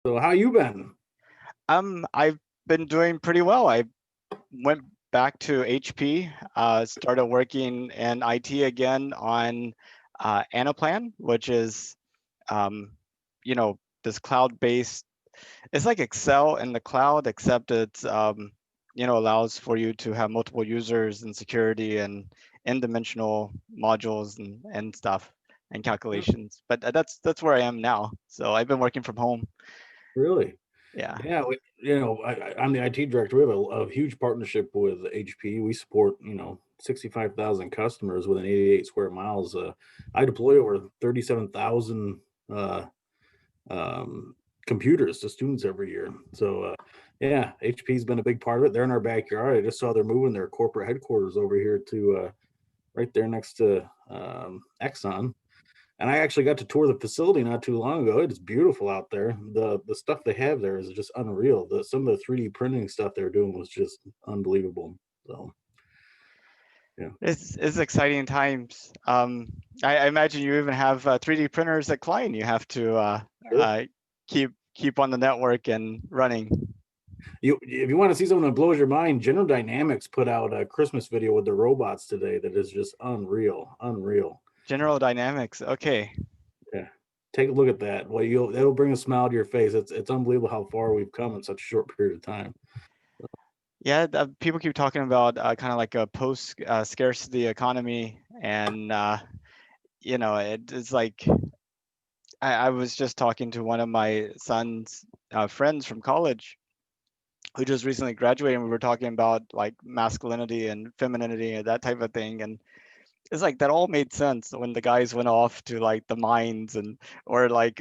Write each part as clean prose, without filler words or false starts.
So how you been? I've been doing pretty well. I went back to HP, started working in IT again on Anaplan, which is, um, this cloud-based. It's like Excel in the cloud, except it's, allows for you to have multiple users and security and n-dimensional modules and stuff and Oh, calculations. But that's where I am now. So I've been working from home. really? Yeah. Yeah, I'm the IT director. We have a huge partnership with HP. We support 65,000 customers within 88 square miles. I deploy over 37,000 uh, um, computers to students every year. So yeah, HP's been a big part of it. They're in our backyard. I just saw they're moving their corporate headquarters over here to right there next to Exxon. And I actually got to tour the facility not too long ago. It's beautiful out there. The stuff they have there is just unreal. Some of the 3D printing stuff they were doing was just unbelievable. So yeah. It's exciting times. I imagine you even have 3D printers at Klein. You have to Sure. uh, keep on the network and running. You if you want to see something that blows your mind, General Dynamics put out a Christmas video with the robots today that is just unreal. Unreal. General Dynamics. Okay. Yeah. Take a look at that. Well, you'll it'll bring a smile to your face. It's unbelievable how far we've come in such a short period of time. Yeah, people keep talking about kind of like a post scarcity economy, and it's like I was just talking to one of my son's friends from college who just recently graduated, and we were talking about like masculinity and femininity and that type of thing, and it's like that all made sense when the guys went off to like the mines and or like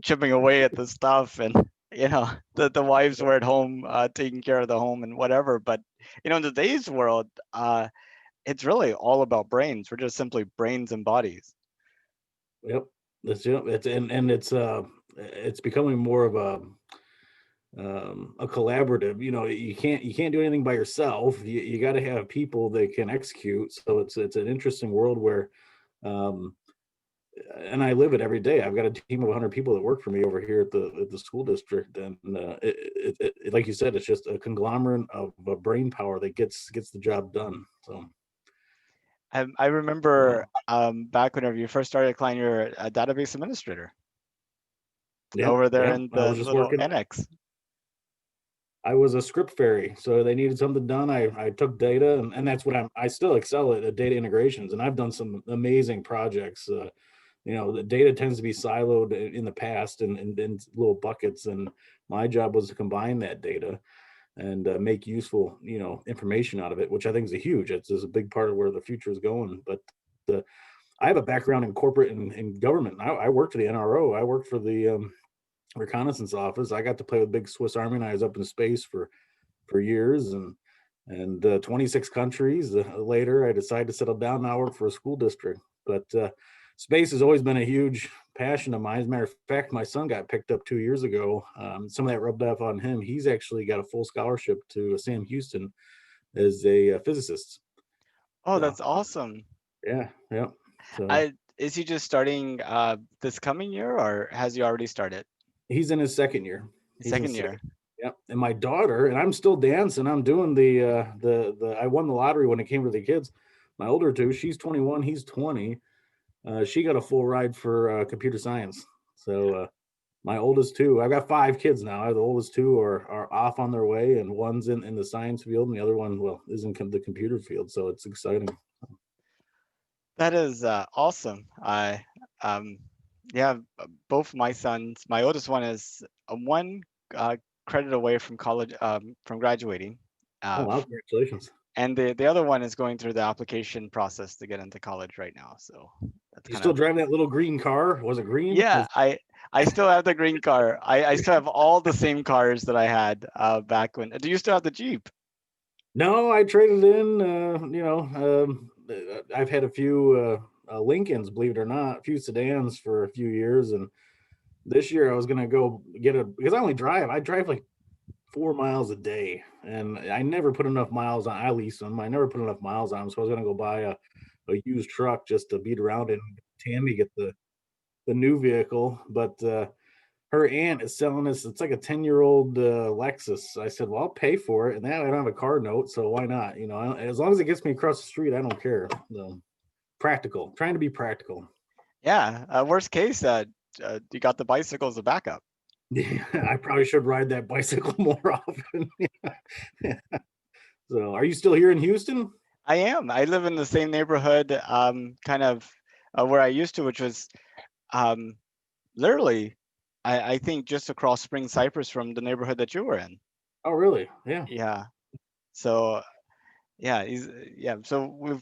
chipping away at the stuff, and the wives were at home taking care of the home and whatever. But in today's world, it's really all about brains. We're just simply brains and bodies. Yep. That's yep. It's becoming more of a collaborative. You can't do anything by yourself. You got to have people that can execute. So it's an interesting world where um and I live it every day. I've got a team of 100 people that work for me over here at the school district, and like you said, it's just a conglomerate of brain power that gets the job done. So I uh, remember back whenever you first started Klein, you're a database administrator yep, over there yep. in I the was just little working. annex. I was a script fairy, so they needed something done. I took data, and that's what I still excel at data integrations, and I've done some amazing projects. The data tends to be siloed in the past in little buckets, and my job was to combine that data and make useful information out of it, which I think is a big part of where the future is going. But I have a background in corporate and government. I worked for the NRO. I worked for the reconnaissance office. I got to play with big Swiss Army knives up in space for years, and 26 countries. Later, I decided to settle down. Now I work for a school district, but space has always been a huge passion of mine. As a matter of fact, my son got picked up 2 years ago. Some of that rubbed off on him. He's actually got a full scholarship to Sam Houston as a physicist. Oh, So that's awesome. yeah, yeah. So Is he just starting this coming year, or has he already started? he's in his second year. His He's in second his second. year. Yep. And my daughter, and I'm still dancing. I'm doing the I won the lottery when it came to the kids. My older two, she's 21, he's 20. She got a full ride for computer science. So my oldest two, I've got five kids now. The oldest two are off on their way, and one's in the science field, and the other one, well, is in the computer field. So it's exciting. That is awesome. Um, yeah, both my sons. My oldest one is one credit away from college, from graduating, Oh uh, wow, congratulations! and the other one is going through the application process to get into college right now. So that's You kind still of driving that little green car? Was it green? yeah. I still have the green car. I still have all the same cars that I had back when. Do you still have the Jeep? No, I traded in. I've had a few Lincolns, believe it or not, a few sedans for a few years, and this year I was gonna go get a because I only drive. I drive like 4 miles a day, and I never put enough miles on. I lease them. I never put enough miles on them, so I was gonna go buy a used truck just to beat around in. Tammy get the new vehicle, but her aunt is selling this. It's like a 10-year-old Lexus. I said, well, I'll pay for it. And now I don't have a car note, so why not? You know, as long as it gets me across the street, I don't care. So, practical, trying to be practical. Yeah. Worst case, you got the bicycle as a backup. Yeah, I probably should ride that bicycle more often. So, are you still here in Houston? I am. I live in the same neighborhood, kind of where I used to, which was um, literally, I think just across Spring Cypress from the neighborhood that you were in. Oh, really? Yeah. Yeah. So yeah, yeah. So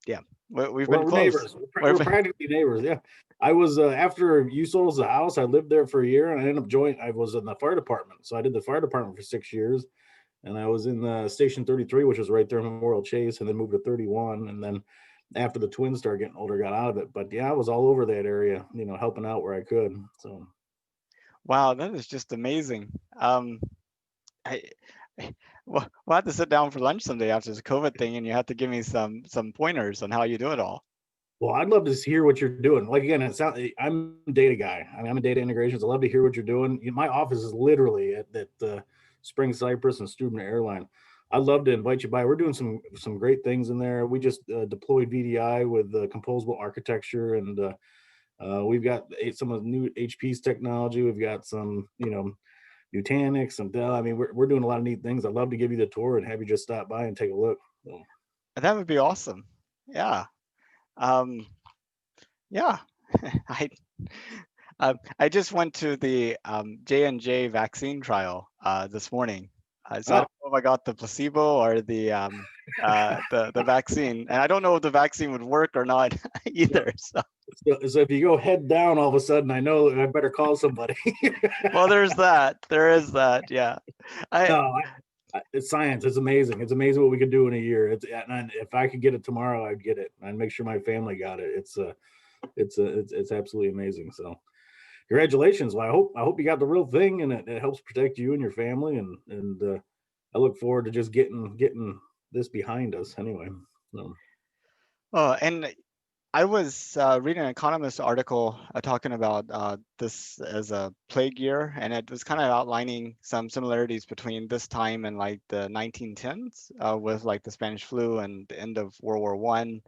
yeah, we've been We're close. neighbors. We're, We're practically neighbors. Yeah. I was after you sold us the house. I lived there for a year, and I ended up joining. I was in the fire department, so I did the fire department for 6 years, and I was in Station 33, which was right there in Memorial Chase, and then moved to 31, and then after the twins started getting older, got out of it. But yeah, I was all over that area, you know, helping out where I could. So wow, that is just amazing. I, we'll have to sit down for lunch someday after this COVID thing, and you have to give me some pointers on how you do it all. well, I'd love to hear what you're doing. Like again, I'm a data guy. I mean, I'm a data integrations. I love to hear what you're doing. My office is literally at Spring Cypress and Student Airline. I'd love to invite you by. We're doing some great things in there. We just deployed VDI with composable architecture, and we've got some of the new HP's technology. We've got some, you know, Nutanix, some Dell. I mean, we're doing a lot of neat things. I'd love to give you the tour and have you just stop by and take a look. So. That would be awesome. Yeah. Um, yeah. I I just went to the J&J vaccine trial this morning. So I Oh, don't know if I got the placebo or the vaccine, and I don't know if the vaccine would work or not either. So so if you go head down, all of a sudden, I know I better call somebody. well, there's that. There is that. Yeah. I No, it's science. It's amazing. It's amazing what we could do in a year. And if I could get it tomorrow, I'd get it. I'd make sure my family got it. It's absolutely amazing. So congratulations. Well, I hope you got the real thing, and it helps protect you and your family. And I look forward to just getting this behind us anyway. So. oh, and I was reading an Economist article talking about this as a plague year, and it was kind of outlining some similarities between this time and like the 1910s with like the Spanish flu and the end of World War One,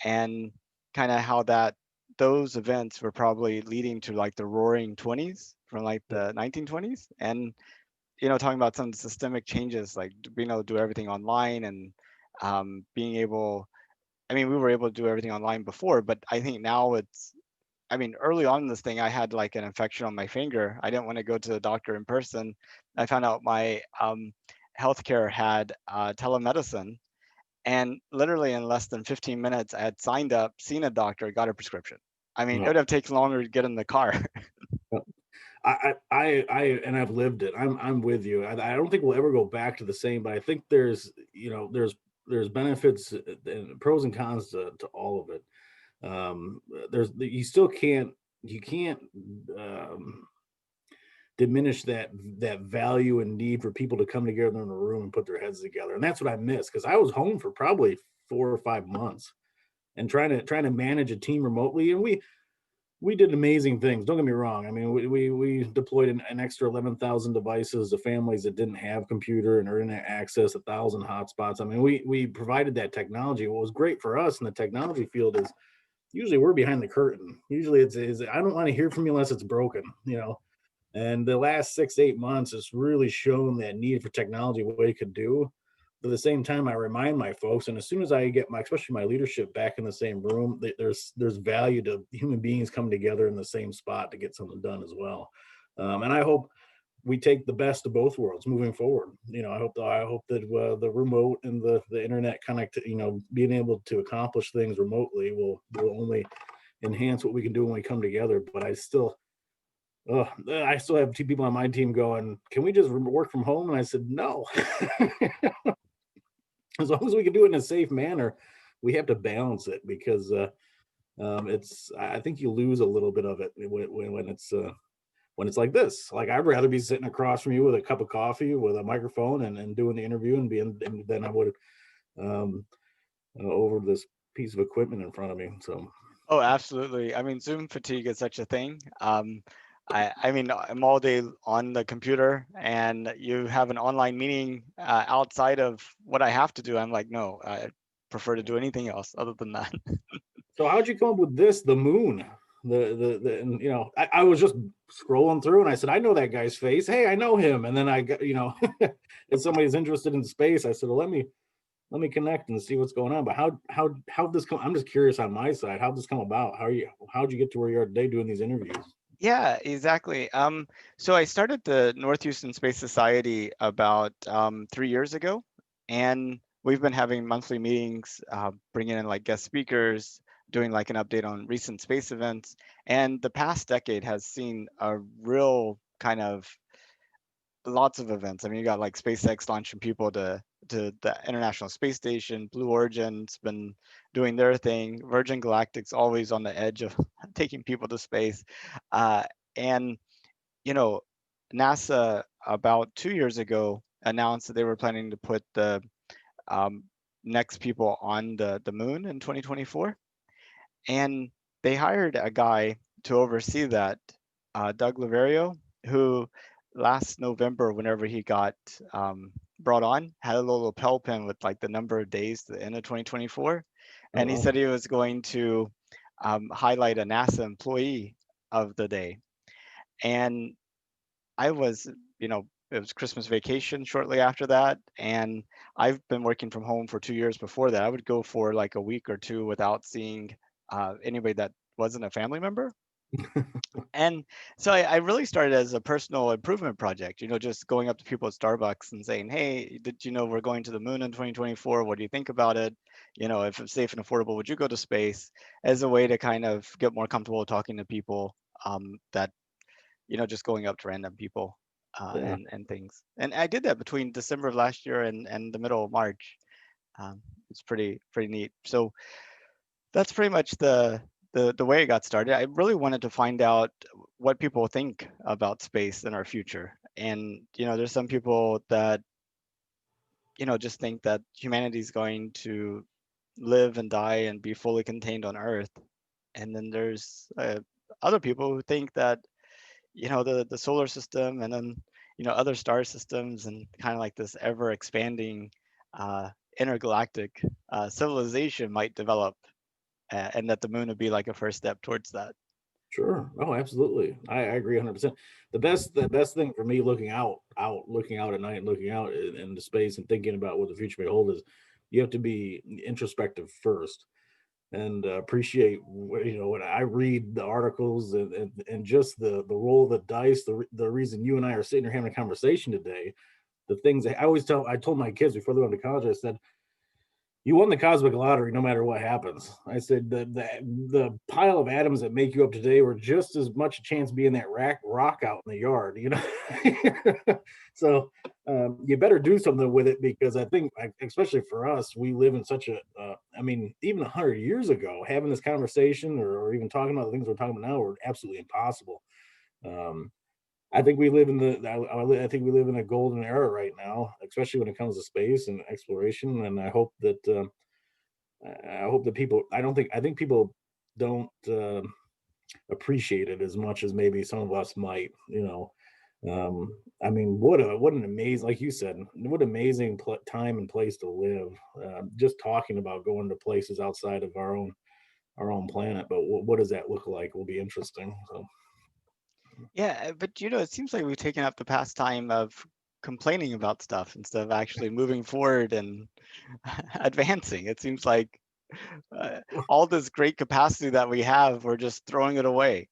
and kind of how that those events were probably leading to like the Roaring Twenties from like the 1920s, and talking about some systemic changes like being able to do everything online and being able I mean, we were able to do everything online before, but I think now I mean, early on in this thing, I had like an infection on my finger. I didn't want to go to the doctor in person. I found out my healthcare had telemedicine. And literally in less than 15 minutes, I had signed up, seen a doctor, got a prescription. I mean, it would have taken longer to get in the car. And I've lived it. I'm with you. I don't think we'll ever go back to the same, but I think there's benefits and pros and cons to all of it. There's you can't um, diminish that value and need for people to come together in a room and put their heads together, and that's what I miss because I was home for probably 4 or 5 months and trying to manage a team remotely, and we did amazing things. Don't get me wrong. I mean, we deployed an extra 11,000 devices to families that didn't have computer and internet access, 1,000 hotspots. I mean, we provided that technology. What was great for us in the technology field is usually we're behind the curtain. Usually it's I don't want to hear from you unless it's broken, you know. And the last 6 8 months has really shown that need for technology, what it could do. But at the same time, I remind my folks, and as soon as I get especially my leadership back in the same room, there's value to human beings coming together in the same spot to get something done as well. And I hope we take the best of both worlds moving forward. You know, I hope that the remote and the internet connect, being able to accomplish things remotely will only enhance what we can do when we come together. But I still have two people on my team going, can we just work from home? And I said, no. As long as we can do it in a safe manner, we have to balance it because I think you lose a little bit of it when it's like this. Like I'd rather be sitting across from you with a cup of coffee with a microphone and doing the interview and than I would over this piece of equipment in front of me. So Oh, absolutely. I mean, Zoom fatigue is such a thing. I mean, I'm all day on the computer, and you have an online meeting outside of what I have to do. I'm like, no, I prefer to do anything else other than that. So how'd you come up with this, the moon? And I was just scrolling through and I said, I know that guy's face. Hey, I know him. And then I got, if somebody's interested in space, I said, well, let me connect and see what's going on. But how'd this come? I'm just curious on my side. How'd this come about? How'd you get to where you are today doing these interviews? Yeah, exactly. So I started the North Houston Space Society about 3 years ago, and we've been having monthly meetings, bringing in like guest speakers, doing like an update on recent space events. And the past decade has seen a real kind of lots of events. I mean, you got like SpaceX launching people to the International Space Station. Blue Origin's been doing their thing. Virgin Galactic's always on the edge of taking people to space. Uh, and you know, NASA about 2 years ago announced that they were planning to put the um, next people on the moon in 2024, and they hired a guy to oversee that, Doug Laverio, who last November, whenever he got brought on, had a little lapel pin with like the number of days to the end of 2024, Oh, and he wow. said he was going to highlight a NASA employee of the day. And I was, it was Christmas vacation shortly after that, and I've been working from home for 2 years before that. I would go for like a week or two without seeing anybody that wasn't a family member. And so I really started as a personal improvement project, just going up to people at Starbucks and saying, hey, did you know we're going to the moon in 2024? What do you think about it? If it's safe and affordable, would you go to space? As a way to kind of get more comfortable talking to people, that just going up to random people, Yeah. and things. And I did that between December of last year and the middle of March. It's pretty neat. So that's pretty much the way it got started. I really wanted to find out what people think about space in our future. And there's some people that just think that humanity is going to live and die and be fully contained on Earth. And then there's other people who think that the solar system, and then other star systems, and kind of like this ever expanding uh, intergalactic civilization might develop, and that the moon would be like a first step towards that. Sure. Oh, absolutely. I agree 100%. The best thing for me looking out at night and looking out into space and thinking about what the future may hold is you have to be introspective first and appreciate when I read the articles and just the roll of the dice, the reason you and I are sitting here having a conversation today, the things I told my kids before they went to college, I said, you won the cosmic lottery no matter what happens. I said the pile of atoms that make you up today were just as much a chance being that rock out in the yard. So you better do something with it because I think, especially for us, we live in such a. I mean, even 100 years ago, having this conversation or even talking about the things we're talking about now were absolutely impossible. Um, I think we live in I think we live in a golden era right now, especially when it comes to space and exploration. And I hope that people. I think people don't appreciate it as much as maybe some of us might. I mean, what an amazing, like you said, what amazing time and place to live. Just talking about going to places outside of our own planet, but what does that look like will be interesting. So Yeah, but it seems like we've taken up the pastime of complaining about stuff instead of actually moving forward and advancing. It seems like uh, all this great capacity that we have, we're just throwing it away.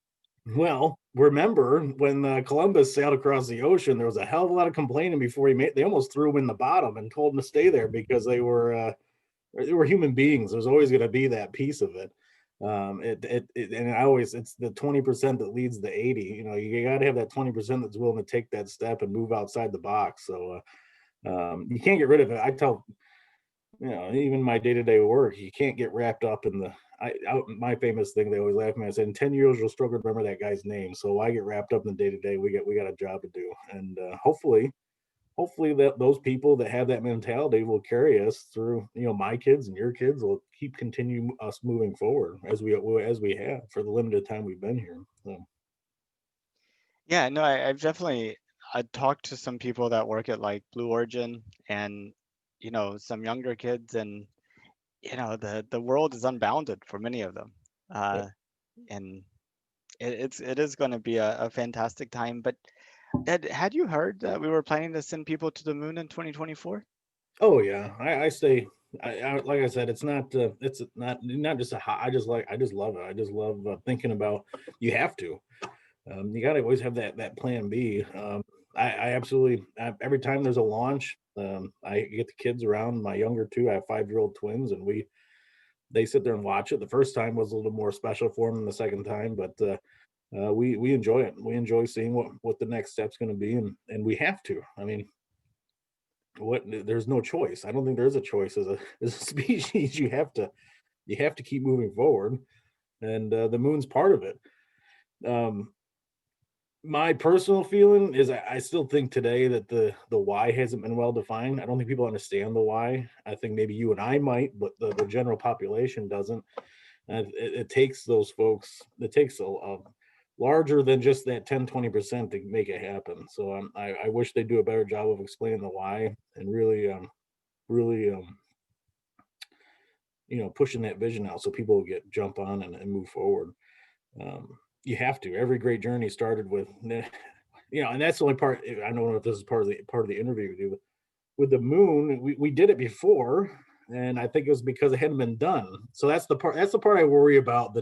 well, remember when Columbus sailed across the ocean, there was a hell of a lot of complaining before he made. They almost threw him in the bottom and told him to stay there because they were human beings. There's always going to be that piece of it. And it's the 20% that leads the 80. You got to have that 20% that's willing to take that step and move outside the box. So you can't get rid of it. I tell even my day-to-day work, you can't get wrapped up in my famous thing they always laugh at me. I said, in 10 years, you'll struggle to remember that guy's name. So I get wrapped up in the day-to-day. We got a job to do. And hopefully that those people that have that mentality will carry us through. My kids and your kids will continue us moving forward as we have for the limited time we've been here. So Yeah, no, I've definitely I talked to some people that work at like Blue Origin and some younger kids, and the world is unbounded for many of them. Yep. Uh, and it is going to be a fantastic time. But had you heard that we were planning to send people to the moon in 2024? Oh yeah, I stay. Like I said, it's not just a. I just love it. I just love thinking about. You have to. You got to always have that plan B. I absolutely every time there's a launch, I get the kids around. My younger two, I have 5-year-old twins, and they sit there and watch it. The first time was a little more special for them than the second time, but we enjoy it. We enjoy seeing what the next step's going to be, and we have to. I mean, what there's no choice. I don't think there's a choice as a as a species. You have to keep moving forward, and the moon's part of it. Um, my personal feeling is I still think today that the why hasn't been well defined. I don't think people understand the why. I think maybe you and I might, but the general population doesn't. And it takes those folks. It takes a larger than just that 10-20% to make it happen. So I wish they do a better job of explaining the why and really pushing that vision out so people will get jump on and move forward. You have to. Every great journey started with and that's the only part. I don't know if this is part of the interview with you, but with the moon, we did it before, and I think it was because it hadn't been done. So that's the part I worry about the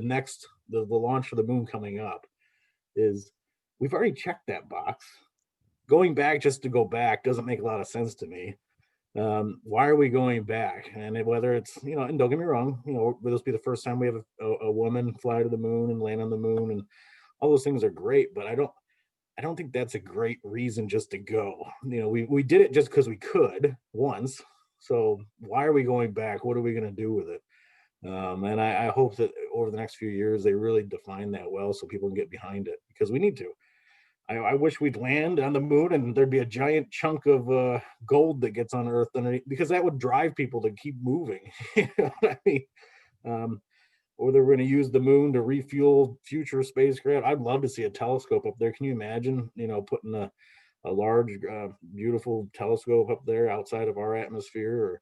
launch for the moon coming up is we've already checked that box. Going back just to go back doesn't make a lot of sense to me. Why are we going back? And whether it's, and don't get me wrong, will this be the first time we have a woman fly to the moon and land on the moon, and all those things are great, but I don't think that's a great reason just to go. We did it just because we could once. So why are we going back? What are we going to do with it? And I hope that over the next few years they really define that well so people can get behind it because we need to. I wish we'd land on the moon and there'd be a giant chunk of gold that gets on Earth underneath because that would drive people to keep moving. You know what I mean? Um, or they're going to use the moon to refuel future spacecraft. I'd love to see a telescope up there. Can you imagine, putting a large, beautiful telescope up there outside of our atmosphere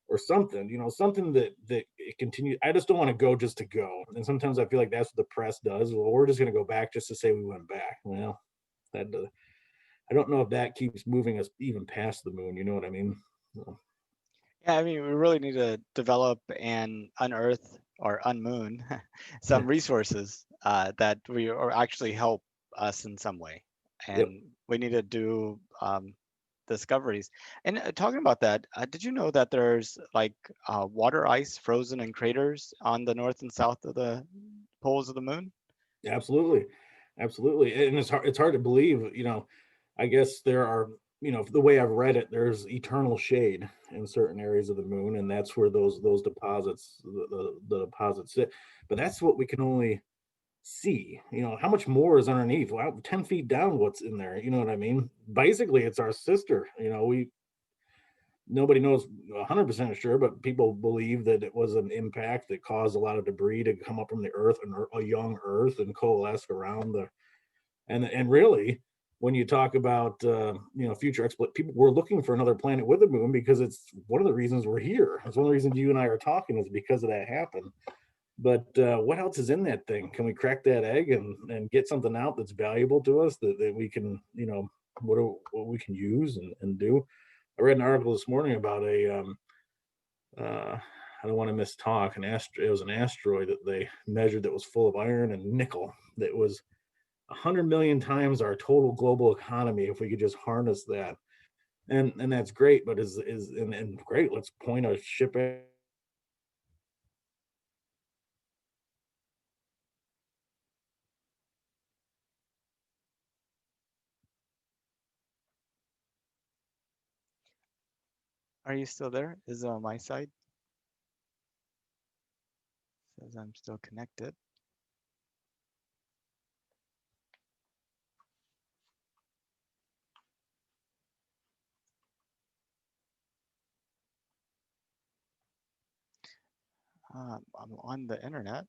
or something, something that it continues. I just don't want to go just to go. And sometimes I feel like that's what the press does. Well, we're just going to go back just to say we went back. Well, that I don't know if that keeps moving us even past the moon. You know what I mean? So, Yeah, I mean, we really need to develop and unearth or unmoon some resources that we or actually help us in some way, yep, and we need to do discoveries. And talking about that, did you know that there's like water ice frozen in craters on the north and south of the poles of the moon? absolutely, absolutely. And it's hard to believe. I guess there are. The way I've read it, there's eternal shade in certain areas of the moon, and that's where those deposits, the deposits sit. But that's what we can only see. How much more is underneath? Well, 10 feet down, what's in there? You know what I mean? Basically, it's our sister. We nobody knows 100% sure, but people believe that it was an impact that caused a lot of debris to come up from the Earth and a young Earth and coalesce around the and really. When you talk about future exploit, people we're looking for another planet with a moon because it's one of the reasons we're here. It's one of the reasons you and I are talking is because of that happened. But what else is in that thing? Can we crack that egg and get something out that's valuable to us that we can, what we can use and do? I read an article this morning about I don't want to mistalk, it was an asteroid that they measured that was full of iron and nickel that was 100 million times our total global economy if we could just harness that. And that's great, but and great, let's point a ship at. Are you still there? Is it on my side? Says I'm still connected. I'm on the internet.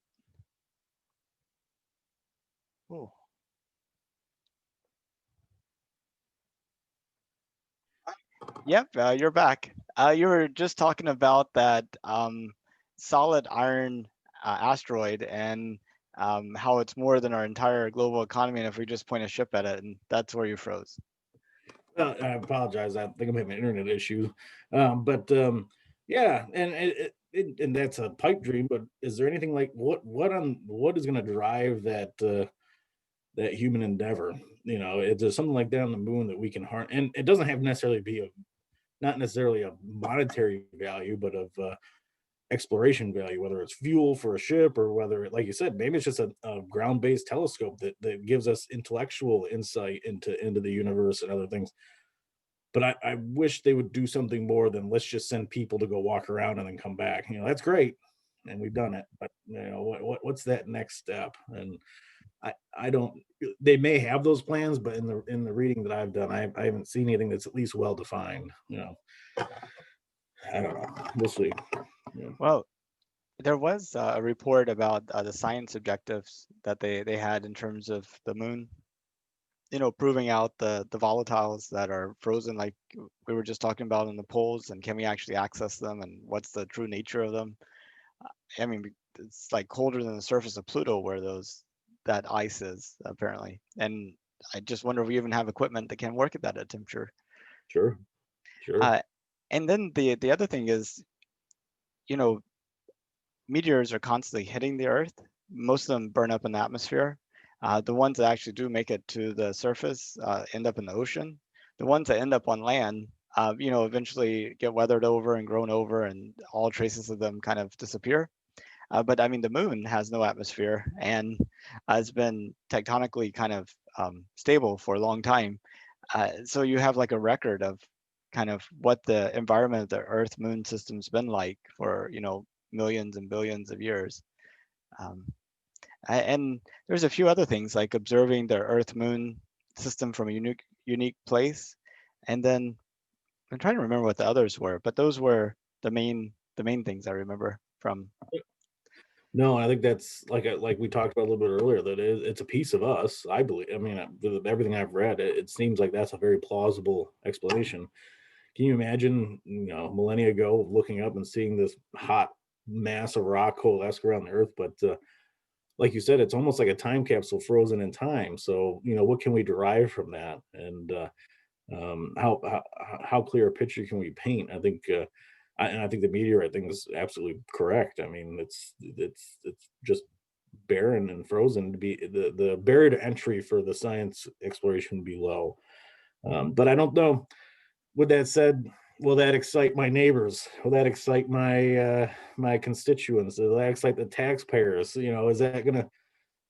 Oh, Yep, you're back. You were just talking about that solid iron asteroid and how it's more than our entire global economy, and if we just point a ship at it, and that's where you froze. I apologize. I think I'm having an internet issue. But yeah, and and that's a pipe dream. But is there anything like what is going to drive that human endeavor? You know, is there something like that on the moon that we can harness? And it doesn't have necessarily be a not necessarily a monetary value, but of exploration value, whether it's fuel for a ship or whether, like you said, maybe it's just a ground-based telescope that gives us intellectual insight into the universe and other things. But I wish they would do something more than let's just send people to go walk around and then come back. You know, that's great, and we've done it. But you know, what's that next step? And I don't. They may have those plans, but in the reading that I've done, I haven't seen anything that's at least well defined. You know, I don't know. We'll see. Yeah. Well, there was a report about the science objectives that they had in terms of the moon, proving out the volatiles that are frozen, like we were just talking about in the poles, and can we actually access them, and what's the true nature of them? I mean, it's like colder than the surface of Pluto, where that ice is apparently, and I just wonder if we even have equipment that can work at that temperature. Sure, sure. Uh, and then the other thing is, you know, meteors are constantly hitting the Earth. Most of them burn up in the atmosphere. The ones that actually do make it to the surface end up in the ocean. The ones that end up on land, eventually get weathered over and grown over, and all traces of them kind of disappear. But I mean, the moon has no atmosphere and has been tectonically kind of stable for a long time. So you have like a record of kind of what the environment of the Earth Moon system's been like for, millions and billions of years. Um, and there's a few other things like observing the Earth Moon system from a unique place. And then I'm trying to remember what the others were, but those were the main things I remember from. No, I think that's like we talked about a little bit earlier, that it's a piece of us. I believe. I mean, with everything I've read, it seems like that's a very plausible explanation. Can you imagine, millennia ago, looking up and seeing this hot mass of rock coalesce around the Earth? But like you said, it's almost like a time capsule frozen in time. So, what can we derive from that? And how clear a picture can we paint? I think, and I think the meteorite thing is absolutely correct. I mean, it's just barren and frozen. To be the barrier to entry for the science exploration would be low. But I don't know. With that said, will that excite my neighbors? Will that excite my constituents? Will that excite the taxpayers? Is that gonna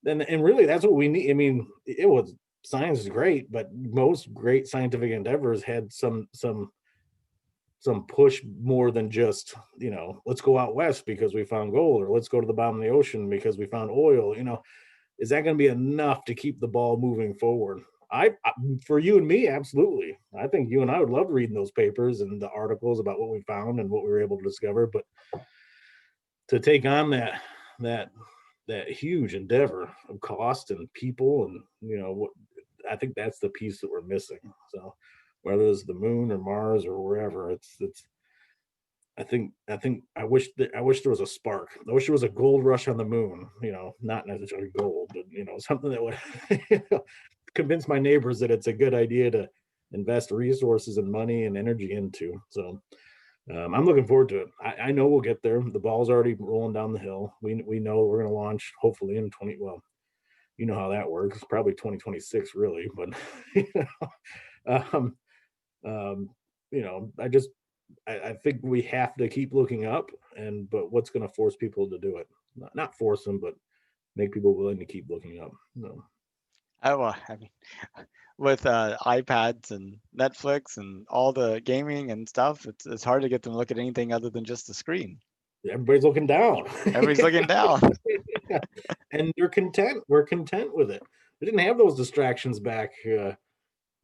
and really that's what we need. I mean, it was science is great, but most great scientific endeavors had some push more than just, let's go out west because we found gold, or let's go to the bottom of the ocean because we found oil. Is that going to be enough to keep the ball moving forward? For you and me, absolutely. I think you and I would love reading those papers and the articles about what we found and what we were able to discover. But to take on that that huge endeavor of cost and people, and what, I think that's the piece that we're missing. So whether it's the moon or Mars or wherever, it's I wish there was a spark. I wish there was a gold rush on the moon, not necessarily gold, but something that would convince my neighbors that it's a good idea to invest resources and money and energy into. So I'm looking forward to it. I know we'll get there. The ball's already rolling down the hill. We know we're going to launch hopefully in 20. Well, you know how that works. It's probably 2026, really. But um, um, I think we have to keep looking up. But what's going to force people to do it? Not force them, but make people willing to keep looking up. No. Oh, well, I mean, with iPads and Netflix and all the gaming and stuff, it's hard to get them to look at anything other than just the screen. Everybody's looking down. Everybody's looking down. And they're content. We're content with it. We didn't have those distractions back in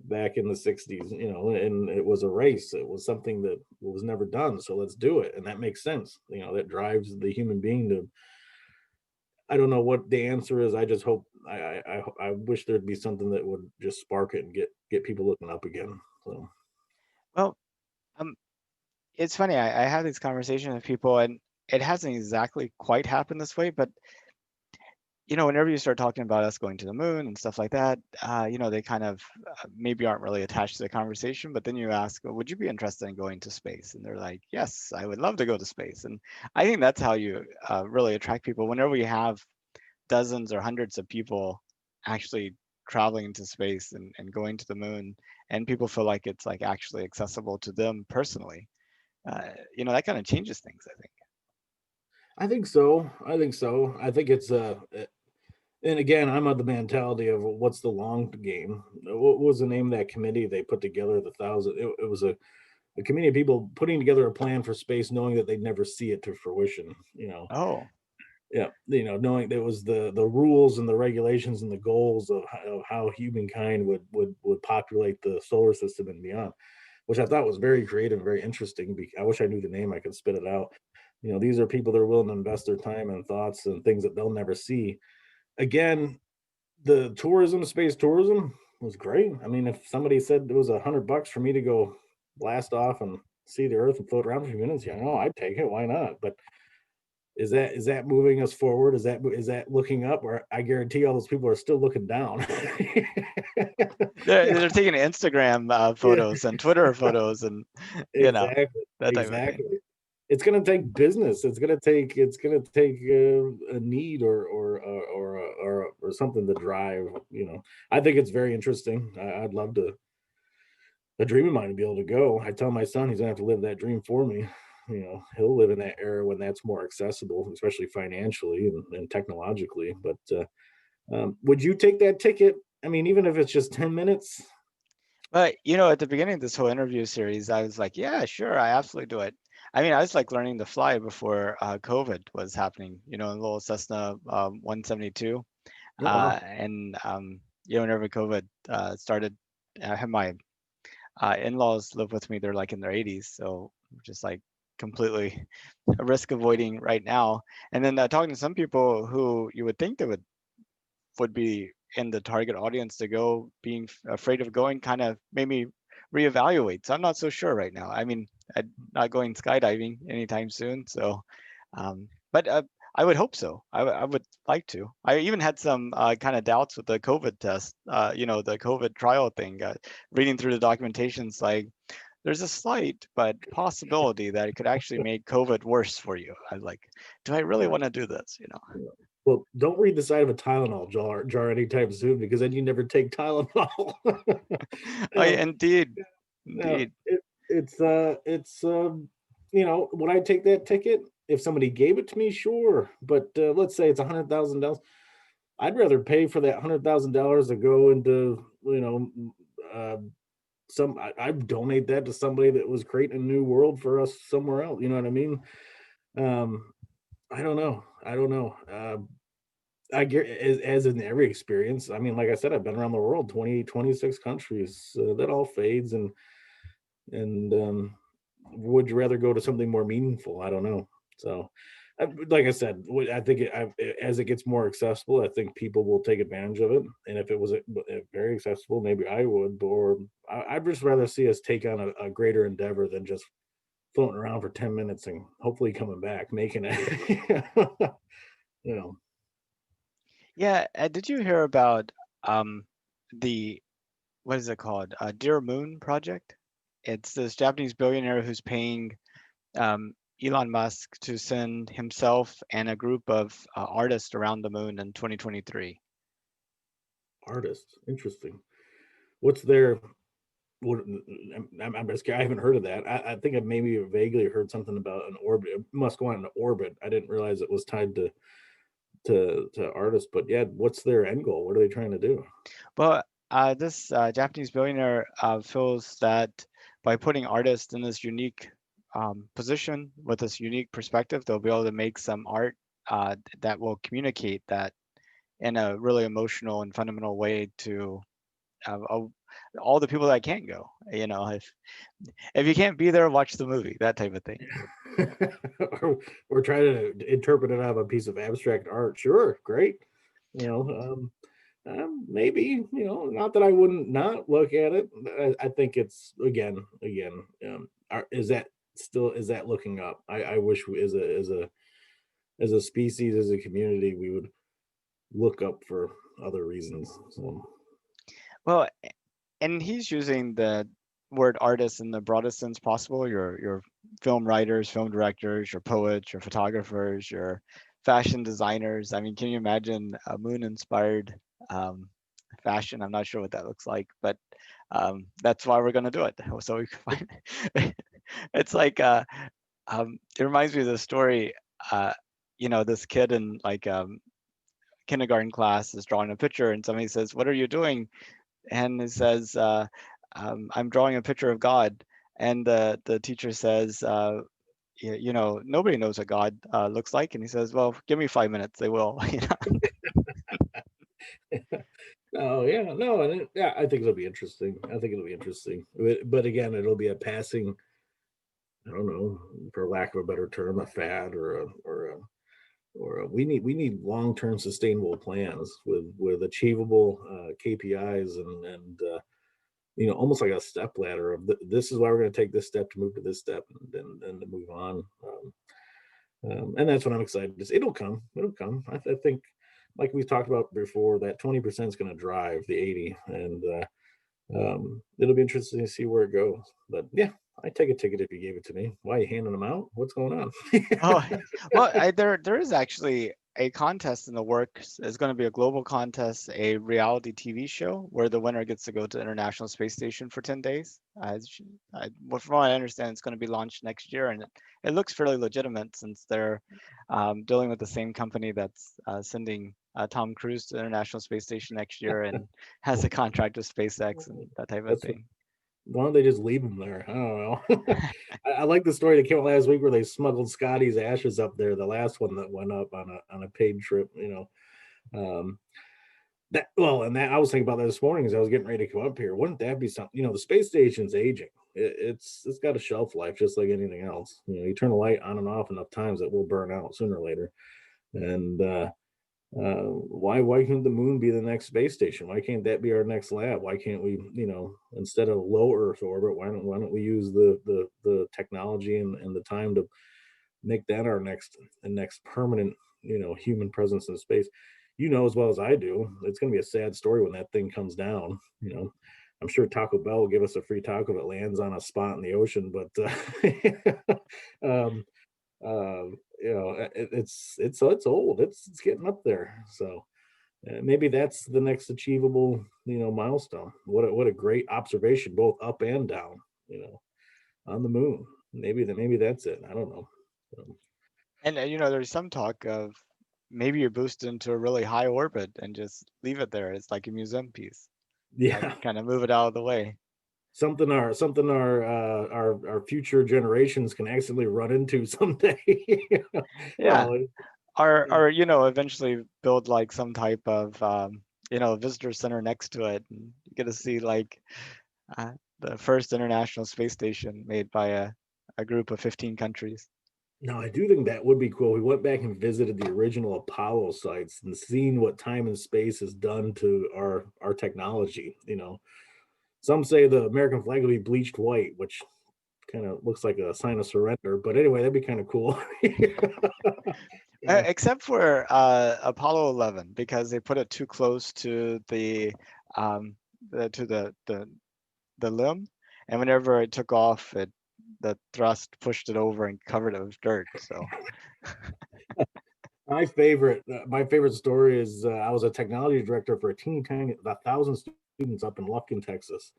the 60s, and it was a race. It was something that was never done. So let's do it. And that makes sense. That drives the human being to. I don't know what the answer is. I just hope. I wish there'd be something that would just spark it and get people looking up again. So Well, Um, it's funny. I have these conversations with people, and it hasn't exactly quite happened this way, but whenever you start talking about us going to the moon and stuff like that, they kind of maybe aren't really attached to the conversation. But then you ask, well, would you be interested in going to space? And they're like, yes, I would love to go to space. And I think that's how you really attract people. Whenever we have dozens or hundreds of people actually traveling into space and going to the moon, and people feel like it's like actually accessible to them personally, that kind of changes things, I think. I think so. I think so. I think it's and again, I'm of the mentality of what's the long game. What was the name of that committee they put together? The thousand. It was a committee of people putting together a plan for space, knowing that they'd never see it to fruition. Oh, Yeah, knowing there was the rules and the regulations and the goals of how humankind would populate the solar system and beyond, which I thought was very creative, very interesting. I wish I knew the name; I could spit it out. These are people that are willing to invest their time and thoughts and things that they'll never see. Again, the tourism, space tourism was great. I mean, if somebody said it was $100 for me to go blast off and see the Earth and float around for a few minutes, yeah, no, I'd take it. Why not? But is that moving us forward? Is that looking up? Or I guarantee all those people are still looking down. they're Yeah, they're taking Instagram yeah, photos and Twitter photos and exactly, that type of thing. exactly. It's gonna take business. It's gonna take a need or something to drive. I think it's very interesting. I'd love to a dream of mine to be able to go. I tell my son he's gonna have to live that dream for me. He'll live in that era when that's more accessible, especially financially and technologically. But would you take that ticket? I mean, even if it's just 10 minutes. But at the beginning of this whole interview series, I was like, yeah, sure, I absolutely do it. I mean, I was like learning to fly before COVID was happening. A little Cessna 172, Oh, wow. and whenever COVID started, I had my in-laws live with me. They're like in their 80s, so just like completely a risk avoiding right now. And then talking to some people who you would think they would be in the target audience to go, being afraid of going kind of made me reevaluate. So I'm not so sure right now. I mean, I'm not going skydiving anytime soon. So, but I would hope so. I would like to. I even had some kind of doubts with the COVID test, the COVID trial thing. Reading through the documentations, like there's a slight but possibility that it could actually make COVID worse for you. I was like, do I really want to do this? Well, don't read the side of a Tylenol jar anytime soon because then you never take Tylenol. Oh, No, yeah, indeed, no, indeed. would I take that ticket if somebody gave it to me? Sure, but let's say it's $100,000. I'd rather pay for that $100,000 to go into uh, I'd donate that to somebody that was creating a new world for us somewhere else. You know what I mean? Um, I don't know. I don't know. I get as in every experience. I mean, like I said, I've been around the world, 26 countries. That all fades, and would you rather go to something more meaningful? I don't know. So, like I said, I think as it gets more accessible, I think people will take advantage of it. And if it was very accessible, maybe I would. Or I'd just rather see us take on a greater endeavor than just floating around for 10 minutes and hopefully coming back, making it. you know, Yeah, did you hear about um the what is it called? Dear Moon project? It's this Japanese billionaire who's paying Elon Musk to send himself and a group of artists around the moon in 2023. Artists, interesting. What's their what I'm just I haven't heard of that. I think I maybe vaguely heard something about an orbit. It must go on an orbit. I didn't realize it was tied to artists. But yeah, what's their end goal? What are they trying to do? Well, this Japanese billionaire feels that by putting artists in this unique position with this unique perspective, they'll be able to make some art that will communicate that in a really emotional and fundamental way to all the people that can't go. If you can't be there, watch the movie, that type of thing. or try to interpret it out of a piece of abstract art. Sure, great. You know, Maybe, not that I wouldn't not look at it. I think it's again. Is that looking up? I wish we, as a species, as a community, we would look up for other reasons. So Well, and he's using the word artist in the broadest sense possible. Your film writers, film directors, your poets, your photographers, your fashion designers. I mean, can you imagine a moon-inspired um, fashion? I'm not sure what that looks like, but that's why we're gonna do it. So we can find. It's like it reminds me of the story. Uh, this kid in like kindergarten class is drawing a picture, and somebody says, "What are you doing?" And it says, I'm drawing a picture of God. And the teacher says, nobody knows what God looks like. And he says, well, give me 5 minutes, they will. oh yeah, no, and yeah, I think it'll be interesting. I think it'll be interesting. But again, it'll be a passing. I don't know, for lack of a better term, a fad we need long-term sustainable plans with achievable KPIs and almost like a step ladder of this is why we're going to take this step to move to this step and then to move on. And that's what I'm excited to see. It'll come. It'll come. I think, like we talked about before, that 20% is going to drive the 80, and it'll be interesting to see where it goes. But yeah, I'd take a ticket if you gave it to me. Why are you handing them out? What's going on? Oh, well, there is actually a contest in the works. It's going to be a global contest, a reality TV show where the winner gets to go to the International Space Station for 10 days. Well, from what I understand, it's going to be launched next year, and it looks fairly legitimate since they're dealing with the same company that's sending Tom Cruise to the International Space Station next year and has a contract with SpaceX and that type of That's thing. Why don't they just leave them there? I don't know. I like the story that came out last week where they smuggled Scotty's ashes up there. The last one that went up on a paid trip. Um, and that I was thinking about that this morning as I was getting ready to come up here. Wouldn't that be something? The space station's aging. It's got a shelf life just like anything else. You turn a light on and off enough times, it will burn out sooner or later. And why can't the moon be the next space station? Why can't that be our next lab? Why can't we, instead of low Earth orbit, why don't we use the technology and the time to make that our next permanent, human presence in space? As well as I do, it's going to be a sad story when that thing comes down. I'm sure Taco Bell will give us a free taco if it lands on a spot in the ocean, but um, it's old. It's getting up there. So maybe that's the next achievable milestone. What a great observation, both up and down. On the moon. Maybe that's it. I don't know. And there's some talk of maybe you boost into a really high orbit and just leave it there. It's like a museum piece, like Yeah, kind of move it out of the way. something our future generations can accidentally run into someday. Yeah, well, or eventually build like some type of visitor center next to it, and you get to see like the first international space station made by a group of 15 countries. no, I do think that would be cool. We went back and visited the original Apollo sites and seen what time and space has done to our technology. Some say the American flag will be bleached white, which kind of looks like a sign of surrender. But anyway, that'd be kind of cool. Yeah. Except for Apollo 11, because they put it too close to um, the limb, and whenever it took off, the thrust pushed it over and covered it with dirt. So My favorite story is I was a technology director for a teeny tiny, about 1,000 students up in Lufkin, Texas,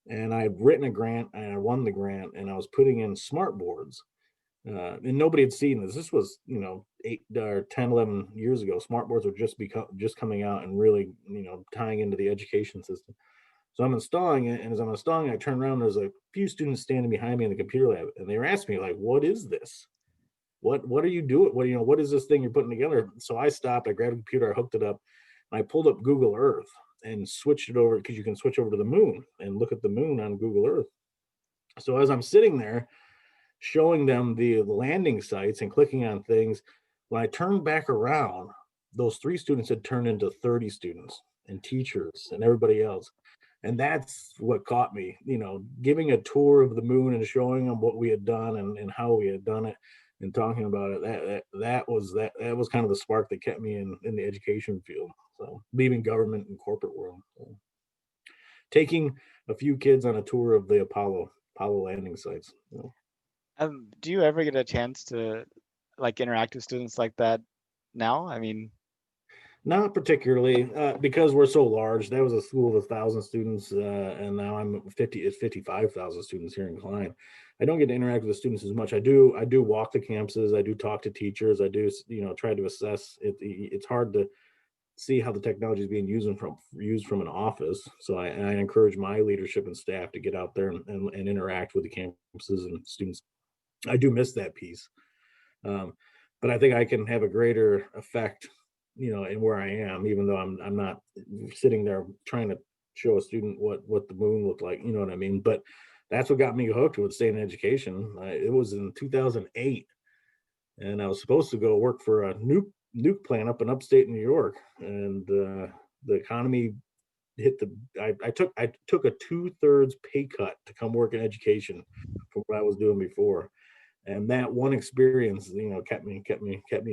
and I had written a grant and I won the grant, and I was putting in smart boards. And nobody had seen this. This was, 8 or 10, 11 years ago. Smart boards were just coming out and really, tying into the education system. So I'm installing it, and as I'm installing, I turn around. There's a few students standing behind me in the computer lab, and they were asking me like, "What is this? What are you doing? What is this thing you're putting together?" So I stopped. I grabbed a computer, I hooked it up, and I pulled up Google Earth and switched it over because you can switch over to the moon and look at the moon on Google Earth. So as I'm sitting there showing them the landing sites and clicking on things, when I turned back around, those 3 students had turned into 30 students. and teachers and everybody else. And that's what caught me, giving a tour of the moon and showing them what we had done and how we had done it and talking about it. That was kind of the spark that kept me in the education field. So leaving government and corporate world. So, taking a few kids on a tour of the Apollo landing sites. Do you ever get a chance to like interact with students like that now? I mean, Not particularly, because we're so large. That was a school of 1,000 students, and now I'm 50. It's 55,000 students here in Klein. I don't get to interact with the students as much. I do walk the campuses. I do talk to teachers. I do, try to assess it. It's hard to see how the technology is being used from an office. So I encourage my leadership and staff to get out there and interact with the campuses and students. I do miss that piece, um, but I think I can have a greater effect, in where I am, even though I'm not sitting there trying to show a student what the moon looked like. You know what I mean? But that's what got me hooked with staying in education. It was in 2008, and I was supposed to go work for a nuke plant up in upstate New York, and the economy hit the. I took a 2/3 pay cut to come work in education from what I was doing before, and that one experience, kept me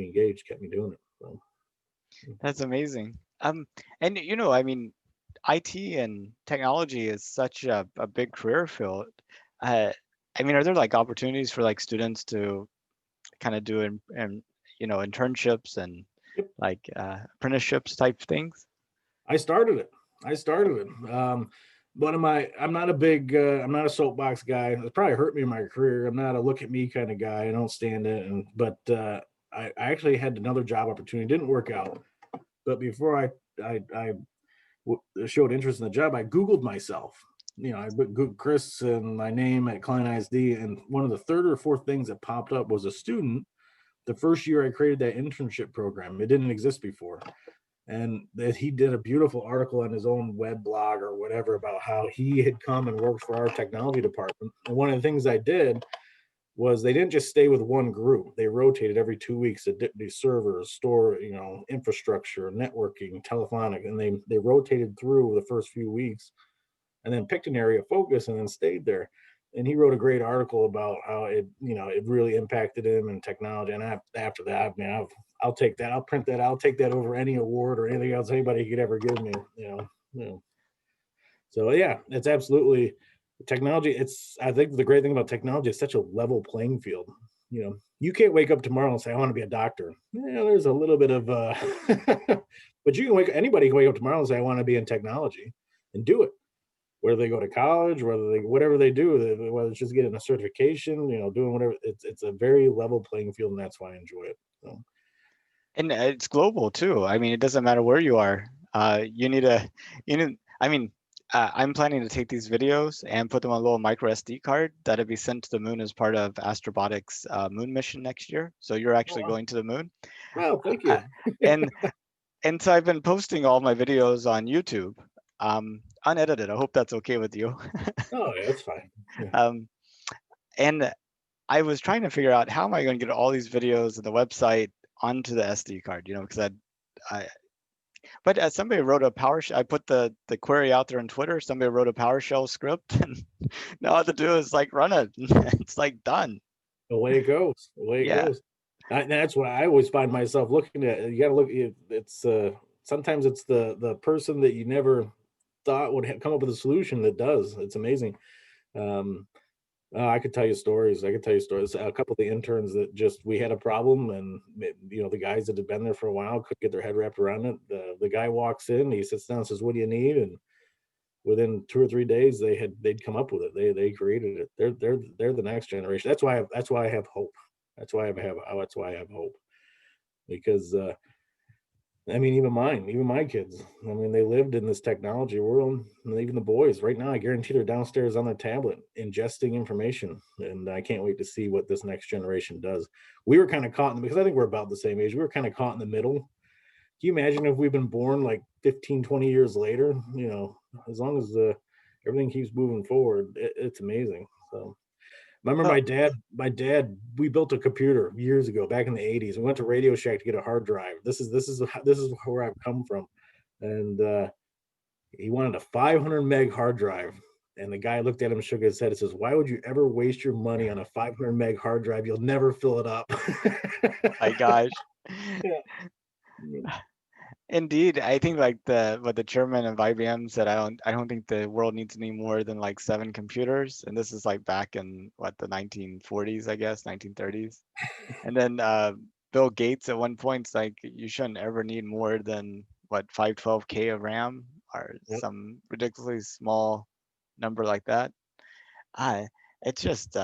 engaged, kept me doing it. So. that's amazing. And I mean, IT and technology is such a big career field. Uh, I mean, are there like opportunities for like students to kind of do and internships and like apprenticeships type things? I started it. I started it. I'm not a big, I'm not a soapbox guy. It probably hurt me in my career. I'm not a look at me kind of guy. I don't stand it. But I actually had another job opportunity. It didn't work out. But before I showed interest in the job, I Googled myself. I Googled Chris and my name at Klein ISD, and one of the third or fourth things that popped up was a student. The first year I created that internship program, it didn't exist before, and that he did a beautiful article on his own web blog or whatever about how he had come and worked for our technology department. And one of the things I did was they didn't just stay with one group. They rotated every 2 weeks to do servers, store, infrastructure, networking, telephonic, and they rotated through the first few weeks and then picked an area of focus and then stayed there. And he wrote a great article about how it really impacted him and technology. And after that, I'll take that. I'll print that. I'll take that over any award or anything else anybody could ever give me. You know. So yeah, it's absolutely technology. I think the great thing about technology is such a level playing field. You can't wake up tomorrow and say I want to be a doctor. Yeah, there's a little bit of, but anybody can wake up tomorrow and say I want to be in technology and do it. Whether they go to college, whatever they do, whether it's just getting a certification, doing whatever, it's a very level playing field, and that's why I enjoy it. So. And it's global too. I mean, it doesn't matter where you are. I mean, I'm planning to take these videos and put them on a little micro SD card that'll be sent to the moon as part of Astrobotics moon mission next year. So you're actually going to the moon. Well, thank you. and so I've been posting all my videos on YouTube, unedited. I hope that's okay with you. Oh, yeah, that's fine. Yeah. And I was trying to figure out how am I going to get all these videos and the website onto the SD card, because but somebody wrote a I put the query out there on Twitter. Somebody wrote a PowerShell script, and now all I have to do is like run it. It's like done. The way it goes. It goes. That's what I always find myself looking at. You got to look. It's sometimes it's the person that you never thought would come up with a solution that does. It's amazing. I could tell you stories. A couple of the interns that we had a problem, and the guys that had been there for a while couldn't get their head wrapped around it. The guy walks in, he sits down, and says, "What do you need?" And within 2 or 3 days, they'd come up with it. They created it. They're the next generation. That's why I have hope. That's why I have hope, because even my kids, they lived in this technology world, and even the boys right now, I guarantee they're downstairs on their tablet ingesting information. And I can't wait to see what this next generation does. We were kind of caught because I think we're about the same age. We were kind of caught in the middle. Can you imagine if we've been born like 15, 20 years later, as long as everything keeps moving forward, it's amazing. So I remember my dad, we built a computer years ago, back in the 80s. We went to Radio Shack to get a hard drive. This is where I've come from. And He wanted a 500 meg hard drive. And the guy looked at him, shook his head, and says, "Why would you ever waste your money on a 500 meg hard drive? You'll never fill it up." My gosh. Yeah. Mm. Indeed, I think like the chairman of IBM said, I don't think the world needs any more than like 7 computers, and this is like back in what, the 1940s, I guess, 1930s. And then Bill Gates at one point's like, you shouldn't ever need more than what, 512K of RAM or Yep. some ridiculously small number like that. I it's just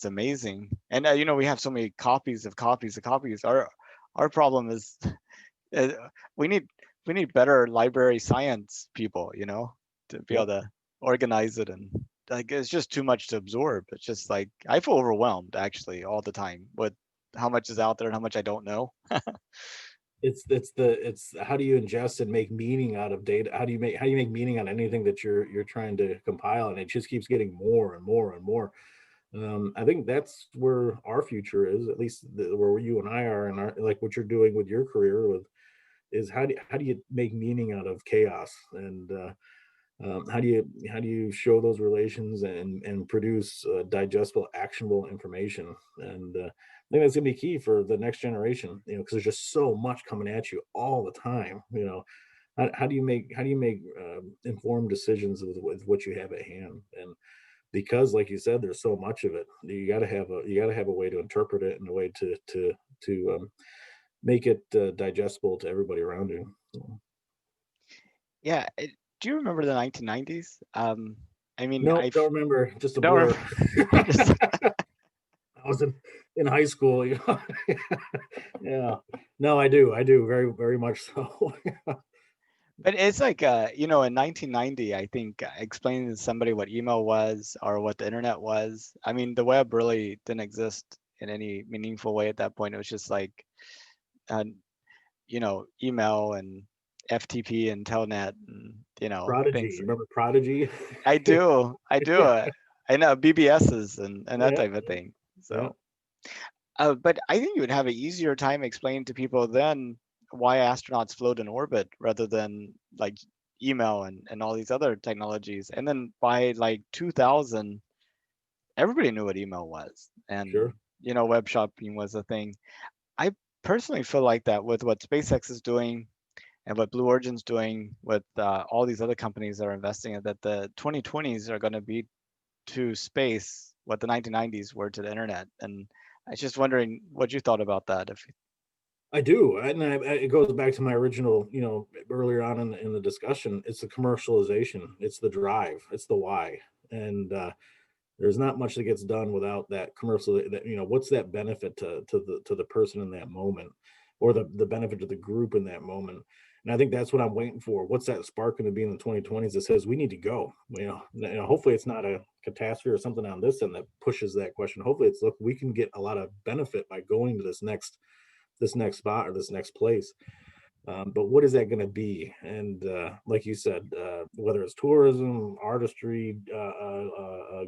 amazing. And we have so many copies of copies of copies. Our problem is uh, we need we need better library science people, to be able Yep. to organize it, and like it's just too much to absorb. It's just like I feel overwhelmed actually all the time with how much is out there and how much I don't know. It's how do you ingest and make meaning out of data? How do you make meaning out of anything that you're trying to compile? And it just keeps getting more and more and more. I think that's where our future is, at least where you and I are, and like what you're doing with your career with is how do you make meaning out of chaos, and how do you show those relations and produce digestible, actionable information? And I think that's gonna be key for the next generation. Because there's just so much coming at you all the time. How do you make informed decisions with what you have at hand? And because, like you said, there's so much of it, you got to have a way to interpret it and a way to make it digestible to everybody around you. So, Yeah, do you remember the 1990s? I mean, no, don't remember. Just a don't blur. remember. Just I was in high school. Yeah. No, I do very, very much so. But it's like, in 1990, I think explaining to somebody what email was or what the internet was. I mean, the web really didn't exist in any meaningful way at that point. It was just like, uh, email and FTP and Telnet and, Prodigy. things. Remember Prodigy? I do, I do. Yeah. I know BBSs and that Yeah. type of thing. Yeah. So. But I think you would have an easier time explaining to people then why astronauts float in orbit rather than like email and all these other technologies. And then by like 2000, everybody knew what email was, and Sure. web shopping was a thing. I personally feel like that with what SpaceX is doing and what Blue Origin's doing with all these other companies that are investing in, that the 2020s are going to be to space what the 1990s were to the internet. And I was just wondering what you thought about that. If I do, and it goes back to my original, earlier on in the discussion. It's the commercialization, it's the drive, it's the why, and there's not much that gets done without that commercial. That what's that benefit to the person in that moment, or the benefit to the group in that moment. And I think that's what I'm waiting for. What's that spark going to be in the 2020s that says we need to go? Hopefully it's not a catastrophe or something on this end that pushes that question. Hopefully it's, look, we can get a lot of benefit by going to this next spot or this next place. But what is that going to be? And like you said, whether it's tourism, artistry,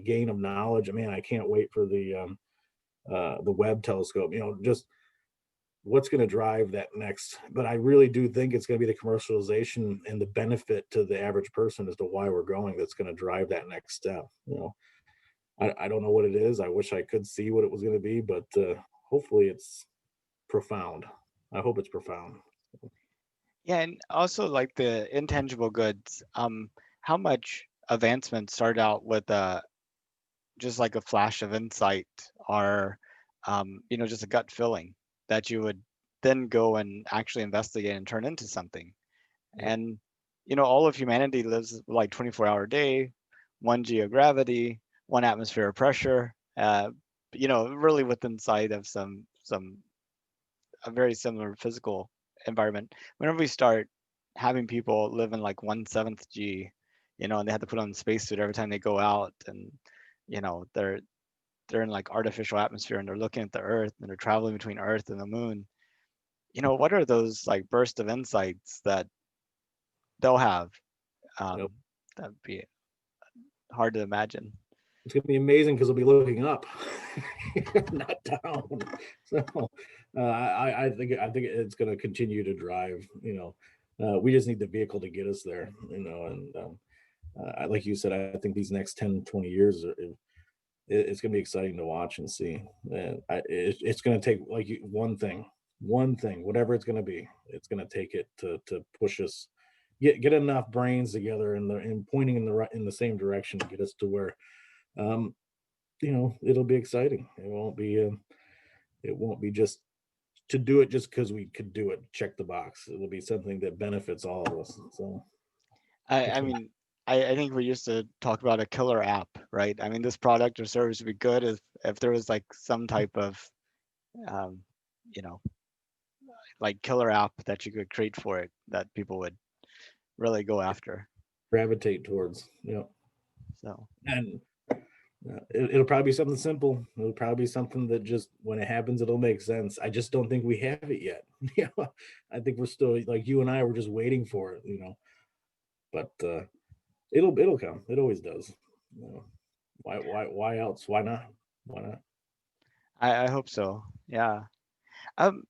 gain of knowledge, man, I can't wait for the Webb telescope. Just what's going to drive that next. But I really do think it's going to be the commercialization and the benefit to the average person as to why we're going. That's going to drive that next step. I don't know what it is. I wish I could see what it was going to be, but hopefully it's profound. I hope it's profound. Yeah, and also like the intangible goods, how much advancement started out with just like a flash of insight or just a gut feeling that you would then go and actually investigate and turn into something. Yep. And all of humanity lives like 24-hour day, 1 g of gravity, 1 atmosphere of pressure, really within sight of some a very similar physical environment. Whenever we start having people live in like 1/7 g, and they have to put on a spacesuit every time they go out, and they're in like artificial atmosphere and they're looking at the Earth and they're traveling between Earth and the moon. What are those like bursts of insights that they'll have? Yep. That'd be hard to imagine. It's gonna be amazing because 'cause we'll be looking up, not down. So, I think it's gonna continue to drive, We just need the vehicle to get us there, and like you said, I think these next 10, 20 years it's going to be exciting to watch and see. And it's going to take one thing, whatever it's going to be. It's going to take it to push us, get enough brains together and pointing in the same direction to get us to where, um, it'll be exciting. It won't be just to do it just because we could do it, check the box. It'll be something that benefits all of us. So I that's what, mean, I think we used to talk about a killer app, right? I mean, this product or service would be good if there was like some type of, um, you know, like killer app that you could create for it that people would really go after. gravitate towards. So And it'll probably be something simple. It'll probably be something that just when it happens, it'll make sense. I just don't think we have it yet. I think we're still like you and I were just waiting for it. But it'll come. It always does. You know, why else? Why not? Why not? I hope so. Yeah. Um,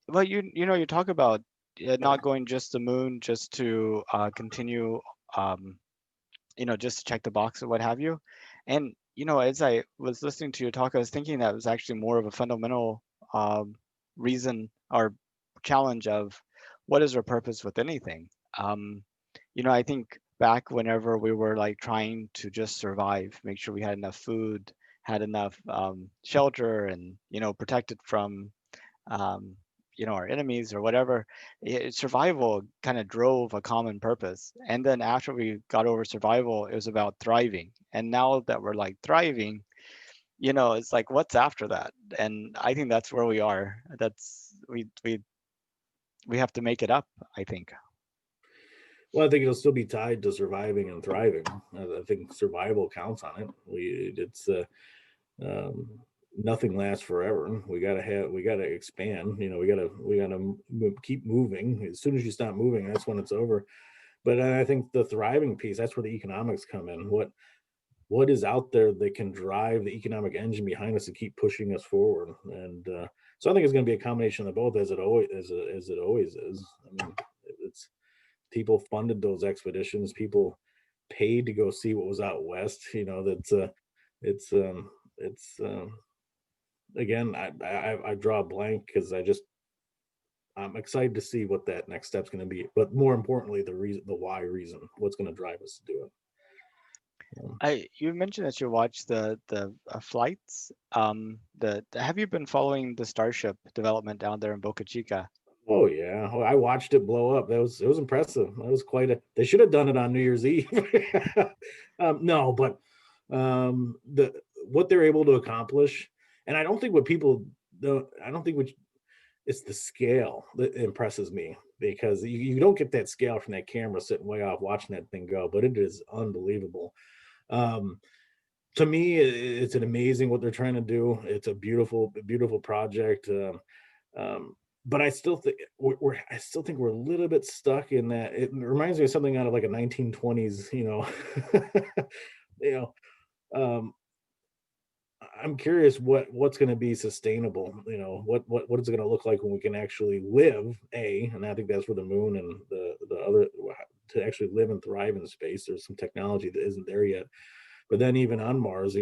well, you talk about not going just the moon just to continue, um, just to check the box or what have you. And as I was listening to you talk, I was thinking that was actually more of a fundamental um, reason or challenge of what is our purpose with anything. Um, I think back whenever we were like trying to just survive, make sure we had enough food, had enough shelter, and protected from um, our enemies or whatever. Survival kind of drove a common purpose. And then after we got over survival, it was about thriving. And now that we're like thriving, it's like what's after that? And I think that's where we are. That's we have to make it up, I think. Well, I think it'll still be tied to surviving and thriving. I think survival counts on it. It's um, nothing lasts forever. We gotta expand. Keep moving. As soon as you stop moving, that's when it's over. But I think the thriving piece, that's where the economics come in. What is out there that can drive the economic engine behind us to keep pushing us forward? And so I think it's going to be a combination of both, as it always is. I mean, it's people funded those expeditions. People paid to go see what was out west. It's it's again, I draw a blank because I'm excited to see what that next step's going to be. But more importantly, the why reason, what's going to drive us to do it. You mentioned that you watched the flights. Have you been following the Starship development down there in Boca Chica? Oh yeah, I watched it blow up. It was impressive. That was quite a. They should have done it on New Year's Eve. No, but the what they're able to accomplish, and I don't think what people don't. I don't think what it's the scale that impresses me because you don't get that scale from that camera sitting way off watching that thing go, but it is unbelievable. Um, to me, it's an amazing what they're trying to do. It's a beautiful project. But I still think I still think we're a little bit stuck in that. It reminds me of something out of like a 1920s, you know. Um, I'm curious what's going to be sustainable. What is it going to look like when we can actually live? And I think that's where the moon and the other to actually live and thrive in space. There's some technology that isn't there yet. But then even on Mars,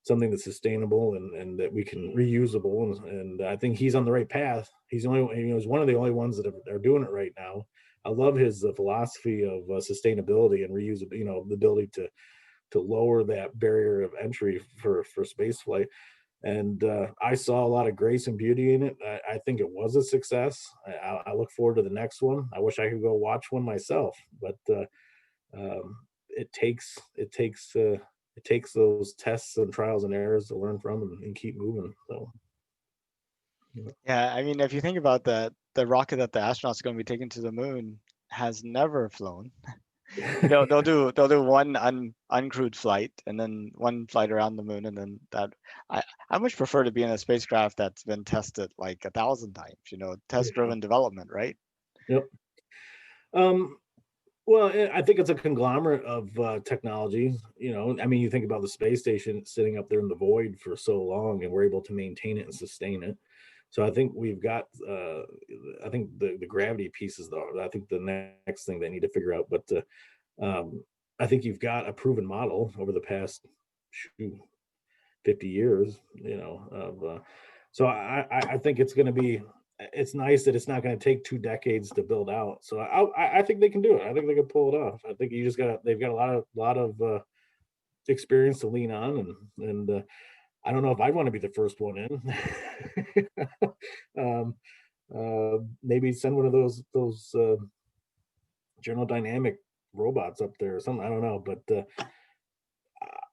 something that's sustainable and that we can reusable. And I think he's on the right path. He's the only, he's one of the only ones that are doing it right now. I love his philosophy of sustainability and reusable, the ability to lower that barrier of entry for space flight. And I saw a lot of grace and beauty in it. I think it was a success. I look forward to the next one. I wish I could go watch one myself, but it takes those tests and trials and errors to learn from and keep moving. So, Yeah, I mean, if you think about the rocket that the astronauts are going to be taking to the moon has never flown. They'll do one uncrewed flight and then one flight around the moon and then that. I much prefer to be in a spacecraft that's been tested like 1,000 times. Test yeah. driven development, right? Yep. Um, well, I think it's a conglomerate of technology. I mean, you think about the space station sitting up there in the void for so long, and we're able to maintain it and sustain it. So I think we've got, I think the gravity pieces though, I think the next thing they need to figure out, but I think you've got a proven model over the past shoot, 50 years, of, so I think it's going to be, it's nice that it's not going to take 2 decades to build out. So I think they can do it. I think they can pull it off. I think you just got, they've got a lot of experience to lean on, and I don't know if I'd want to be the first one in. um, Maybe send one of those General Dynamic robots up there or something. I don't know, but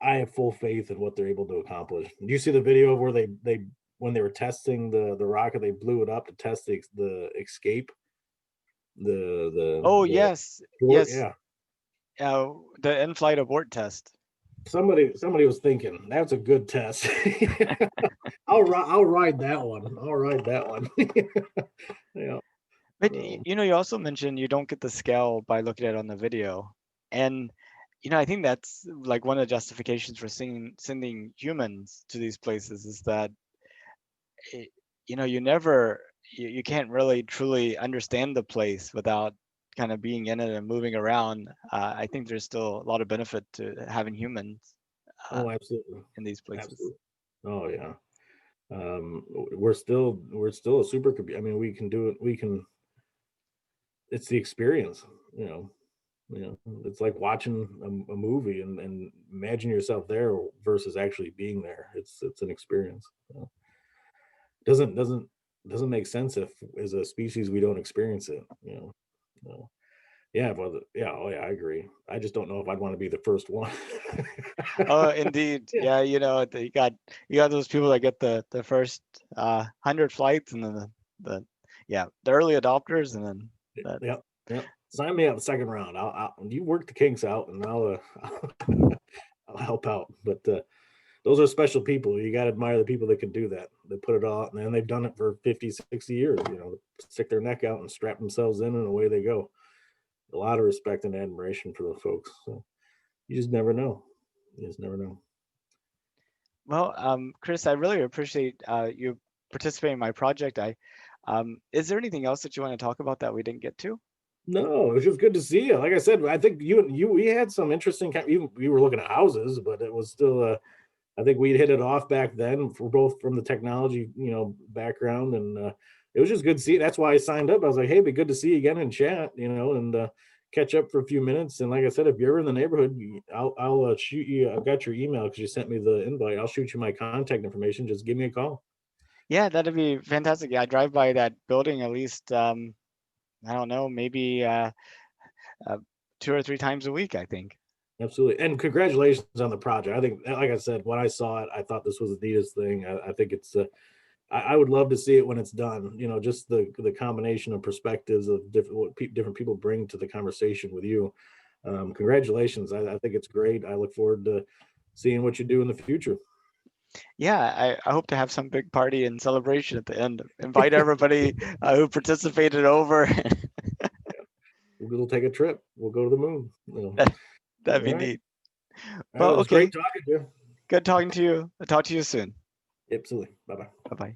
I have full faith in what they're able to accomplish. Do you see the video of where they when they were testing the rocket, they blew it up to test the escape, Oh, the yes, port? yes. Yeah. The in-flight abort test. Somebody was thinking that's a good test. I'll ride that one. I'll ride that one. Yeah. But So, you also mentioned you don't get the scale by looking at it on the video, and I think that's like one of the justifications for sending humans to these places is that it, you can't really truly understand the place without kind of being in it and moving around. I think there's still a lot of benefit to having humans uh, oh, absolutely, in these places. absolutely. Oh yeah. We're still a supercomputer. I mean, we can do it. We can. It's the experience. You know. It's like watching a movie and imagine yourself there versus actually being there. It's an experience. Doesn't doesn't doesn't make sense if as a species we don't experience it. No. Yeah, well, yeah, oh yeah, I agree. I just don't know if I'd want to be the first one. Oh, indeed. Yeah, Yeah, you got those people that get the first 100 flights, and then the early adopters, and then that. yeah, yeah. Sign me up second round. You work the kinks out, and I'll help out. But those are special people. You got to admire the people that can do that. They put it all out, and then they've done it for 50, 60 years. Stick their neck out and strap themselves in, and away they go. A lot of respect and admiration for those folks. So you just never know. You just never know. Well, Chris, I really appreciate you participating in my project. Is there anything else that you want to talk about that we didn't get to? No, it was just good to see you. Like I said, I think we had some interesting. We were looking at houses, but it was still. I think we hit it off back then for both from the technology, background, and it was just good to see. That's why I signed up. I was like, hey, it'd be good to see you again and chat, and catch up for a few minutes. And like I said, if you're in the neighborhood, I'll shoot you. I've got your email because you sent me the invite. I'll shoot you my contact information. Just give me a call. Yeah, that'd be fantastic. Yeah, I drive by that building at least, I don't know, maybe 2 or 3 times a week, I think. Absolutely. And congratulations on the project. I think, like I said, when I saw it, I thought this was the neatest thing. I think it's, I would love to see it when it's done. Just the combination of perspectives of different people bring to the conversation with you. Congratulations. I think it's great. I look forward to seeing what you do in the future. Yeah, I hope to have some big party and celebration at the end. Invite everybody who participated over. We'll take a trip. We'll go to the moon. That'd be All right. neat. All right. Well, It was okay. great talking to you. Good talking to you. I'll talk to you soon. Absolutely. Bye bye. Bye-bye.